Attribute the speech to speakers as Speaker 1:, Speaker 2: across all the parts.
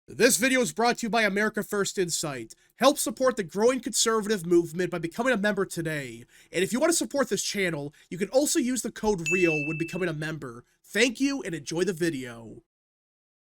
Speaker 1: This video is brought to you by America First Insight. Help support the growing conservative movement by becoming a member today. And if you want to support this channel, you can also use the code REAL when becoming a member. Thank you and enjoy the video.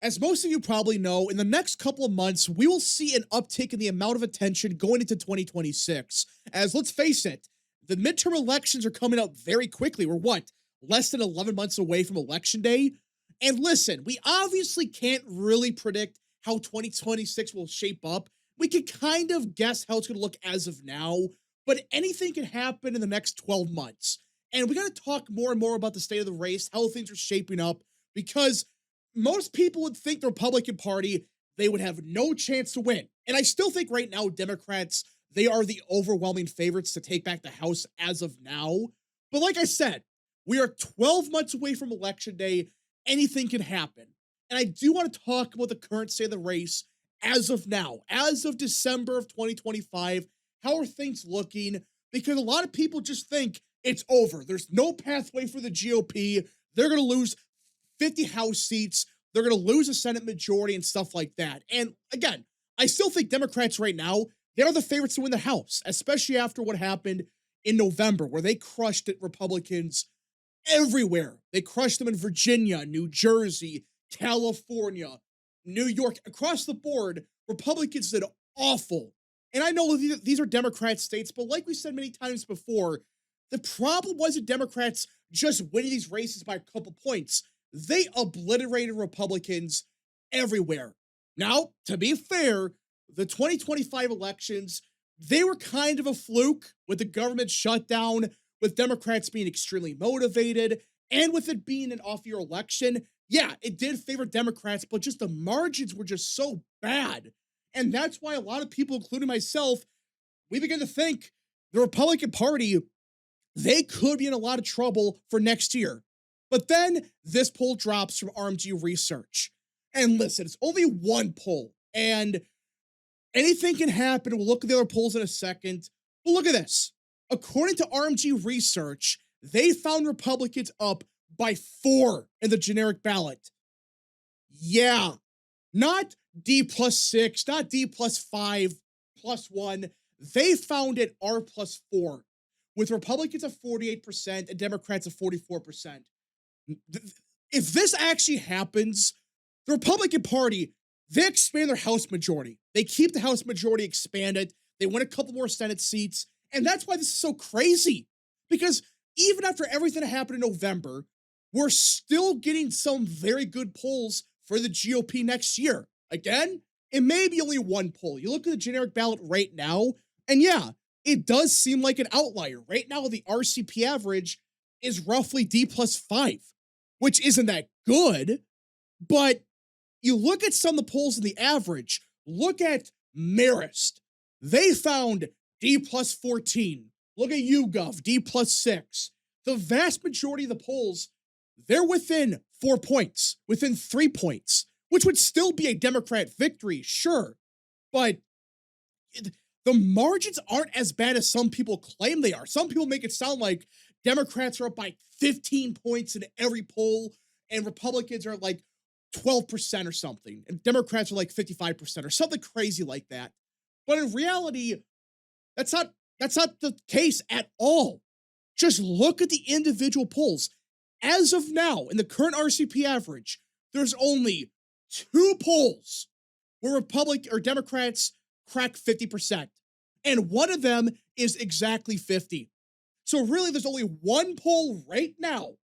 Speaker 1: As most of you probably know, in the next couple of months, we will see an uptick in the amount of attention going into 2026. As let's face it, the midterm elections are coming up very quickly. We're what, less than 11 months away from election day? And listen, we obviously can't really predict how 2026 will shape up. We can kind of guess how it's going to look as of now, but anything can happen in the next 12 months. And we got to talk more and more about the state of the race, how things are shaping up, because most people would think the Republican Party, they would have no chance to win. And I still think right now, Democrats, they are the overwhelming favorites to take back the House as of now. But like I said, we are 12 months away from Election Day. Anything can happen. And I do want to talk about the current state of the race as of now, as of December of 2025. How are things looking? Because a lot of people just think it's over. There's no pathway for the GOP. They're going to lose 50 House seats. They're going to lose a Senate majority and stuff like that. And again, I still think Democrats right now, they are the favorites to win the House, especially after what happened in November, where they crushed it Republicans everywhere. They crushed them in Virginia, New Jersey, California, New York, across the board. Republicans did awful. And I know these are Democrat states, but like we said many times before, the problem wasn't Democrats just winning these races by a couple points. They obliterated Republicans everywhere. Now, to be fair, the 2025 elections, they were kind of a fluke with the government shutdown, with Democrats being extremely motivated, and with it being an off-year election. Yeah, it did favor Democrats, but just the margins were just so bad. And that's why a lot of people, including myself, we begin to think the Republican Party, they could be in a lot of trouble for next year. But then this poll drops from RMG Research. And listen, it's only one poll, and anything can happen. We'll look at the other polls in a second. But look at this. According to RMG Research, they found Republicans up by 4 in the generic ballot. Yeah, not D plus 6, not D plus 5, plus 1. They found it R plus 4, with Republicans at 48% and Democrats at 44%. If this actually happens, the Republican Party, they expand their House majority. They keep the House majority expanded. They win a couple more Senate seats. And that's why this is so crazy. Because even after everything that happened in November, we're still getting some very good polls for the GOP next year. Again, it may be only one poll. You look at the generic ballot right now, and yeah, it does seem like an outlier. Right now, the RCP average is roughly D plus 5, which isn't that good. But you look at some of the polls in the average, look at Marist. They found D plus 14. Look at YouGov, D plus 6. The vast majority of the polls, they're within 4 points, within 3 points, which would still be a Democrat victory, sure. But the margins aren't as bad as some people claim they are. Some people make it sound like Democrats are up by 15 points in every poll, and Republicans are like 12% or something, and Democrats are like 55% or something crazy like that. But in reality, that's not the case at all. Just look at the individual polls. As of now, in the current RCP average, there's only 2 polls where Republicans or Democrats crack 50%. And one of them is exactly 50. So really, there's only one poll right now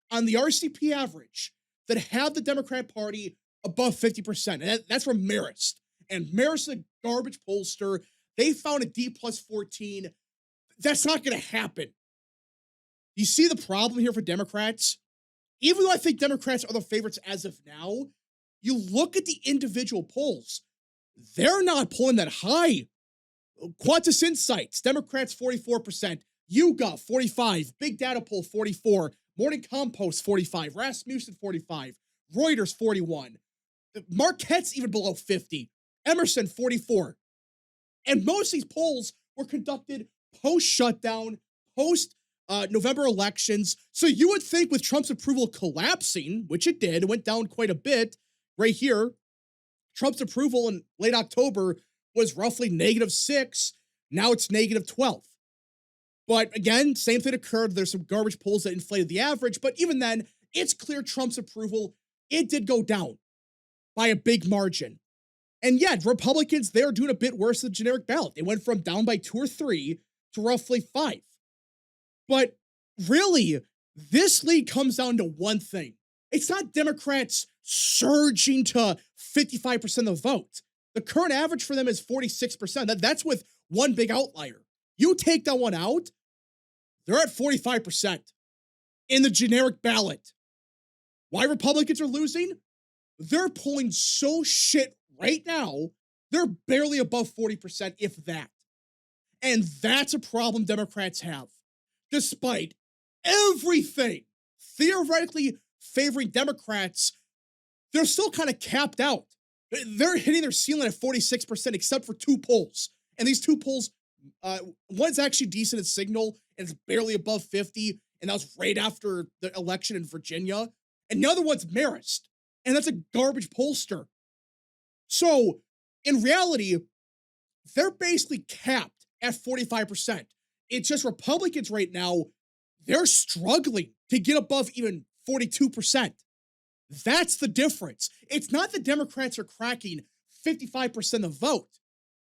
Speaker 1: on the RCP average that have the Democrat Party above 50%. And that's from Marist. And Marist is a garbage pollster. They found a D plus 14. That's not going to happen. You see the problem here for Democrats? Even though I think Democrats are the favorites as of now, you look at the individual polls. They're not pulling that high. Quantus Insights, Democrats 44%. YouGov 45. Big Data Poll 44. Morning Compost 45. Rasmussen 45. Reuters 41. Marquette's even below 50. Emerson 44. And most of these polls were conducted post-shutdown, post-November elections. So you would think with Trump's approval collapsing, which it did, it went down quite a bit right here, Trump's approval in late October was roughly -6. Now it's -12. But again, same thing occurred. There's some garbage polls that inflated the average. But even then, it's clear Trump's approval, it did go down by a big margin. And yet, Republicans, they're doing a bit worse than the generic ballot. They went from down by 2 or 3 to roughly 5. But really, this lead comes down to one thing. It's not Democrats surging to 55% of the vote. The current average for them is 46%. That's with one big outlier. You take that one out, they're at 45% in the generic ballot. Why Republicans are losing? They're pulling so shit right now, they're barely above 40%, if that. And that's a problem Democrats have. Despite everything theoretically favoring Democrats, they're still kind of capped out. They're hitting their ceiling at 46%, except for 2 polls. And these 2 polls, one's actually decent at Signal, and it's barely above 50, and that was right after the election in Virginia. And the other one's Marist, and that's a garbage pollster. So, in reality, they're basically capped at 45%. It's just Republicans right now, they're struggling to get above even 42%. That's the difference. It's not the Democrats are cracking 55% of the vote.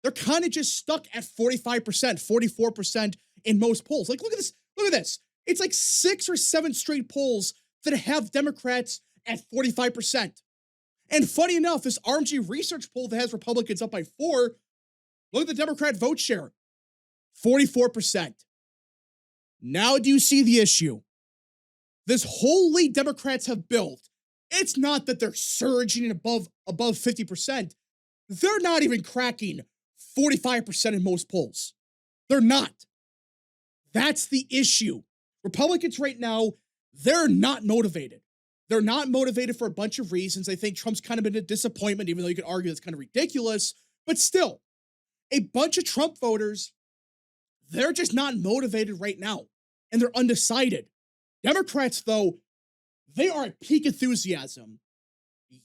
Speaker 1: They're kind of just stuck at 45%, 44% in most polls. Like, look at this. Look at this. It's like 6 or 7 straight polls that have Democrats at 45%. And funny enough, this RMG research poll that has Republicans up by 4, look at the Democrat vote share, 44%. Now do you see the issue? This whole lead Democrats have built, it's not that they're surging above 50%. They're not even cracking 45% in most polls. They're not. That's the issue. Republicans right now, they're not motivated. They're not motivated for a bunch of reasons. I think Trump's kind of been a disappointment, even though you could argue that's kind of ridiculous. But still, a bunch of Trump voters, they're just not motivated right now. And they're undecided. Democrats, though, they are at peak enthusiasm.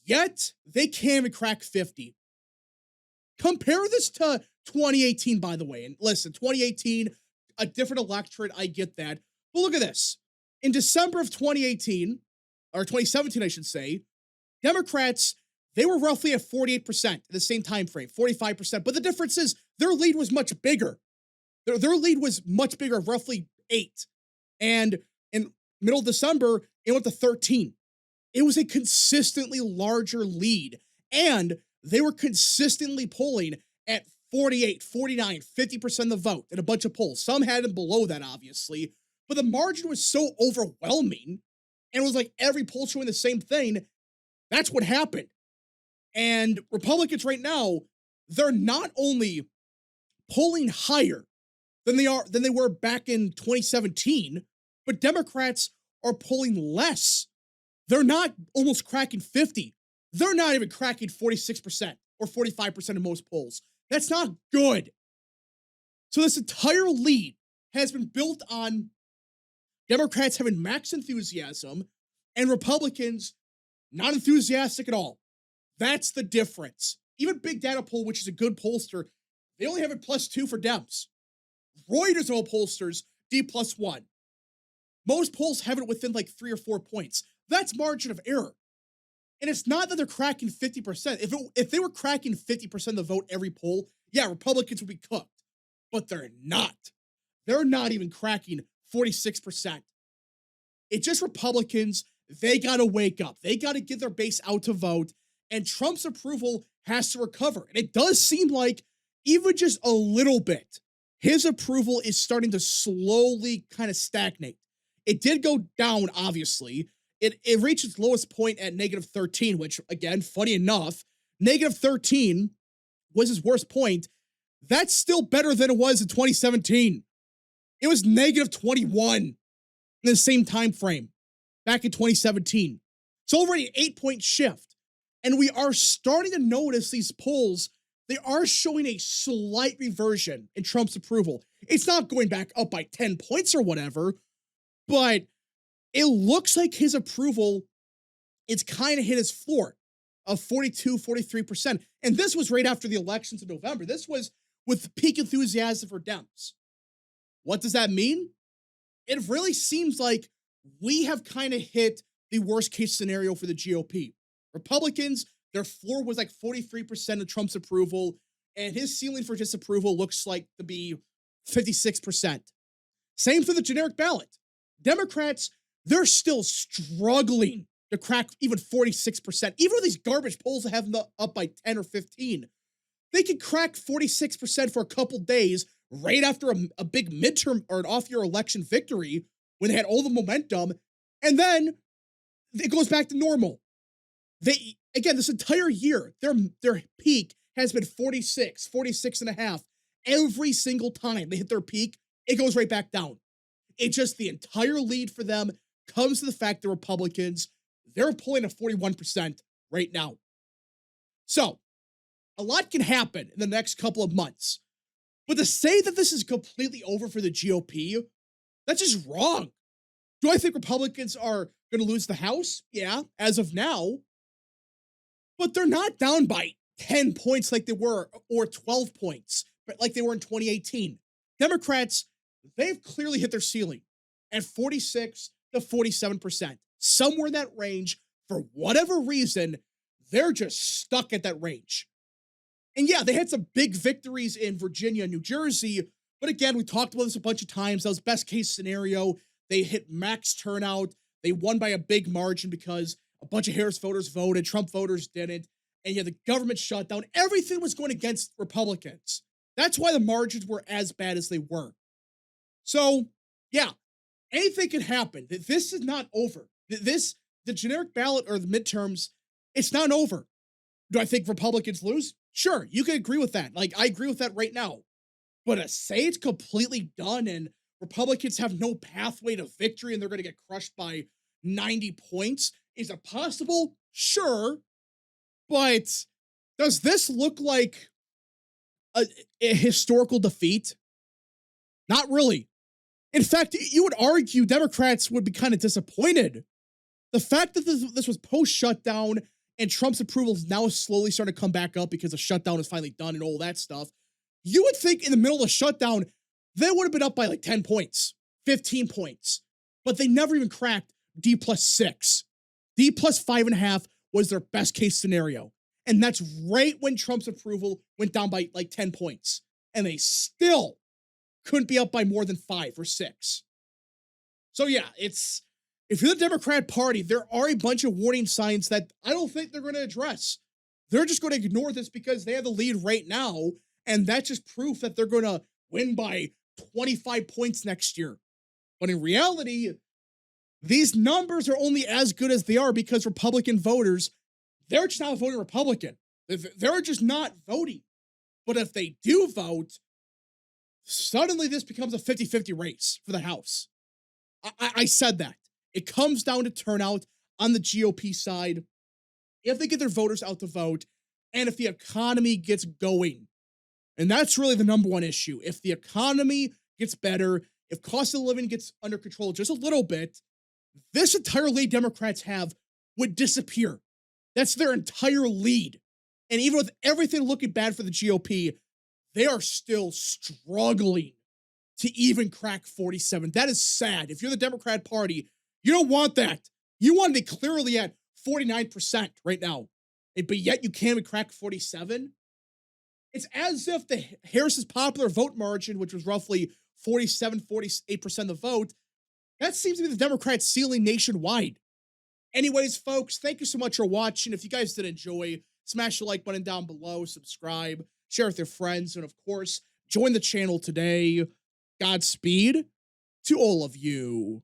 Speaker 1: Yet, they can't even crack 50. Compare this to 2018, by the way. And listen, 2018, a different electorate, I get that. But look at this. In December of 2018, or 2017, I should say, Democrats, they were roughly at 48% in the same time frame, 45%. But the difference is their lead was much bigger. Their lead was much bigger, roughly 8. And in middle of December, it went to 13. It was a consistently larger lead. And they were consistently polling at 48, 49, 50% of the vote in a bunch of polls. Some had them below that, obviously. But the margin was so overwhelming, and it was like every poll showing the same thing. That's what happened. And Republicans right now, they're not only polling higher than they were back in 2017, but Democrats are polling less. They're not almost cracking 50. They're not even cracking 46% or 45% in most polls. That's not good. So this entire lead has been built on Democrats having max enthusiasm and Republicans not enthusiastic at all. That's the difference. Even Big Data Poll, which is a good pollster, they only have it +2 for Dems. Reuters of all pollsters, D+1. Most polls have it within like 3 or 4 points. That's margin of error. And it's not that they're cracking 50%. If they were cracking 50% of the vote every poll, yeah, Republicans would be cooked. But they're not. They're not even cracking 46%. It's just Republicans, they gotta wake up. They gotta get their base out to vote, and Trump's approval has to recover. And it does seem like, even just a little bit, his approval is starting to slowly kind of stagnate. It did go down, obviously. It reached its lowest point at -13, which, again, funny enough, -13 was his worst point. That's still better than it was in 2017. It was -21 in the same time frame back in 2017. It's already an 8-point shift. And we are starting to notice these polls, they are showing a slight reversion in Trump's approval. It's not going back up by 10 points or whatever, but it looks like his approval, it's kind of hit his floor. of 42, 43%. And this was right after the elections in November. This was with peak enthusiasm for Dems. What does that mean? It really seems like we have kind of hit the worst case scenario for the GOP. Republicans, their floor was like 43% of Trump's approval, and his ceiling for disapproval looks like to be 56%. Same for the generic ballot. Democrats, they're still struggling to crack even 46%. Even though these garbage polls have them up by 10 or 15, they could crack 46% for a couple days right after a big midterm or an off-year election victory when they had all the momentum, and then it goes back to normal. They, again, this entire year, their peak has been 46, 46 and a half. Every single time they hit their peak, it goes right back down. It's just the entire lead for them comes to the fact the Republicans, they're pulling at 41% right now. So, a lot can happen in the next couple of months. But to say that this is completely over for the GOP, that's just wrong. Do I think Republicans are going to lose the House? Yeah, as of now. But they're not down by 10 points like they were, or 12 points, but like they were in 2018. Democrats, they've clearly hit their ceiling at 46 to 47%. Somewhere in that range, for whatever reason, they're just stuck at that range. And yeah, they had some big victories in Virginia and New Jersey, but again, we talked about this a bunch of times. That was best case scenario. They hit max turnout. They won by a big margin because a bunch of Harris voters voted, Trump voters didn't, and yeah, the government shut down. Everything was going against Republicans. That's why the margins were as bad as they were. So, yeah, anything can happen. This is not over. The generic ballot or the midterms, it's not over. Do I think Republicans lose? Sure, you can agree with that. Like, I agree with that right now. But to say it's completely done and Republicans have no pathway to victory and they're going to get crushed by 90 points, is it possible? Sure. But does this look like a historical defeat? Not really. In fact, you would argue Democrats would be kind of disappointed. The fact that this was post-shutdown and Trump's approval is now slowly starting to come back up because the shutdown is finally done and all that stuff, you would think in the middle of the shutdown, they would have been up by like 10 points, 15 points. But they never even cracked D+6. D+5.5 was their best case scenario. And that's right when Trump's approval went down by like 10 points. And they still couldn't be up by more than 5 or 6. So yeah, if you're the Democrat Party, there are a bunch of warning signs that I don't think they're going to address. They're just going to ignore this because they have the lead right now, and that's just proof that they're going to win by 25 points next year. But in reality, these numbers are only as good as they are because Republican voters, they're just not voting Republican. They're just not voting. But if they do vote, suddenly this becomes a 50-50 race for the House. I said that. It comes down to turnout on the GOP side. If they get their voters out to vote, and if the economy gets going. And that's really the number one issue. If the economy gets better, if cost of living gets under control just a little bit, this entire lead Democrats have would disappear. That's their entire lead. And even with everything looking bad for the GOP, they are still struggling to even crack 47. That is sad. If you're the Democrat Party, you don't want that. You want to be clearly at 49% right now, but yet you can't even crack 47. It's as if the Harris's popular vote margin, which was roughly 47, 48% of the vote, that seems to be the Democrats' ceiling nationwide. Anyways, folks, thank you so much for watching. If you guys did enjoy, smash the like button down below, subscribe, share with your friends, and of course, join the channel today. Godspeed to all of you.